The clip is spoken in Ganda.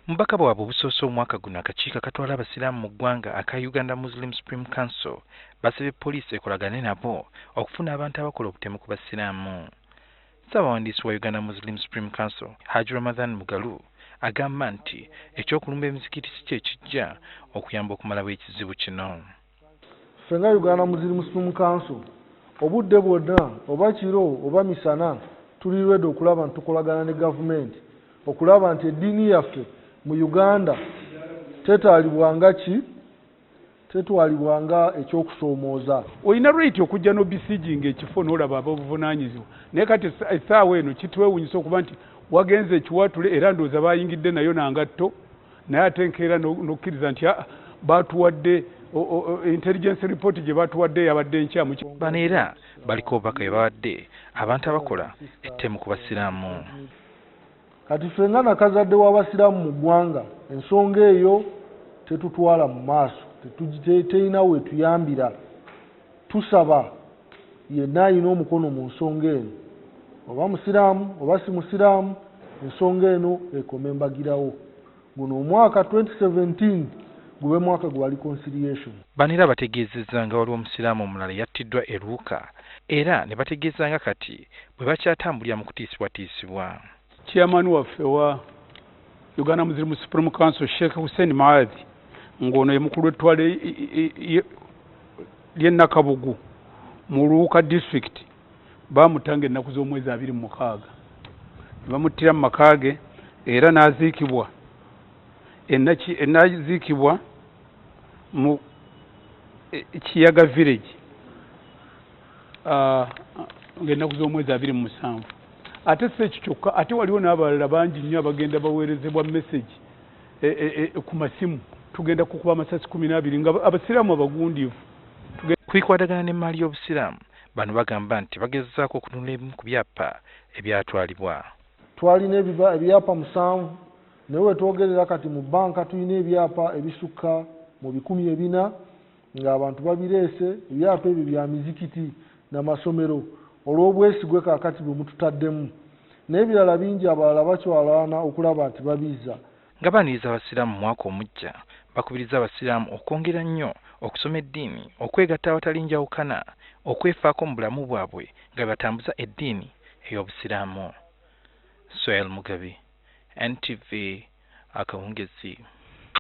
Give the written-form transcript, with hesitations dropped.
Mbaka bwabwe obusoose omwaka guno akakiiko akatwala abasiraamu mu ggwanga aka Uganda Muslim Supreme Council basabye poliisi ekolagane nabo okufuna abantu abakola obutemu ku basiraamu. Ssaabawandiisi wa Uganda Muslim Supreme Council Haji Ramadhan Mugalu agamba nti ekyokulumba emizikiti si kye kijja okuyamba okumalawo ekizibu kino. Ffe nga Uganda Muslim Supreme Council obudde bwonna oba kiro oba misana tuli ready okulaba nti tukolagana ne gavumenti okulaba nti eddiini yaffe mu Uganda tetwalibwanga ekyokusoomooza. Olina right okujja n'obisiginga ekifo n'olaba ababuvunaanyizibwa naye kati essaawa eno kitwewuunyisa okuba nti wagenze ekiwatule era ndowooza bayingidde nayo nangatto naye ate enkeera n'okkiriza nti baatuwadde intelligence report gye baatuwadde yabadde nkyamu. Bano era baliko obubaka bwe bawadde abantu abakola ettemu ku basiraamu. Kati ffe nga nakazadde w'abasiraamu mu ggwanga ensonga eyo tetutwala mu maaso terina we tuyambira. Tusaba yenna alina omukono mu nsonga eno oba musiraamu oba si musiraamu ensonga eno ekome mbagirawo. Guno omwaka 2017 gube mwaka gwa reconciliation. Bano era bategeezezza nga waliwo omusiraamu omulala yattiddwa e Luuka era ne bategeeza nga kati bwe bakyatambulira mu kutiisibwatiisibwa. Chairman waffe wa Uganda Muslim Supreme Council Sheikh Hussein Maadhi ng'ono ye mukulu w'ettwale ly'e Nakabugu mu Luuka district baamutanga ennaku z'omwezi 26 bamuttira mu maka ge era n'aziikibwa n'aziikibwa mu Kiyaga village ng'ennaku z'omwezi 27. Ate si ekyo kyokka ate waliwo n'abalala bangi nnyo abagenda baweerezebwa message ku masimu tugenda kukuba amasasi 12 nga abasiraamu abagundiivu. Kwikwatagana n'emmaali y'obusiraamu bano bagamba nti bagezzaako okutunula ebimu ku byapa ebyatwalibwa. Twalina ebyapa 7 naye wetwogerera kati mu banka tulina ebyapa ebisukka mu 400 ng'abantu babireese. Ebyapa ebyo bya mizikiti n'amasomero olw'obwesigwe kaakati bwe mututaddemu n'ebirala bingi abalala bakyalwana okulaba nti babizza. Nga baaniriza abasiraamu mu mwaka omujja bakubiriza abasiraamu okwongera nnyo okusoma eddiini, okwegatta awatali njawukana, okwefaako mu bulamu bwabwe nga batambuza eddiini ey'obusiraamu. Soel Mugabi, NTV, Akawungezi.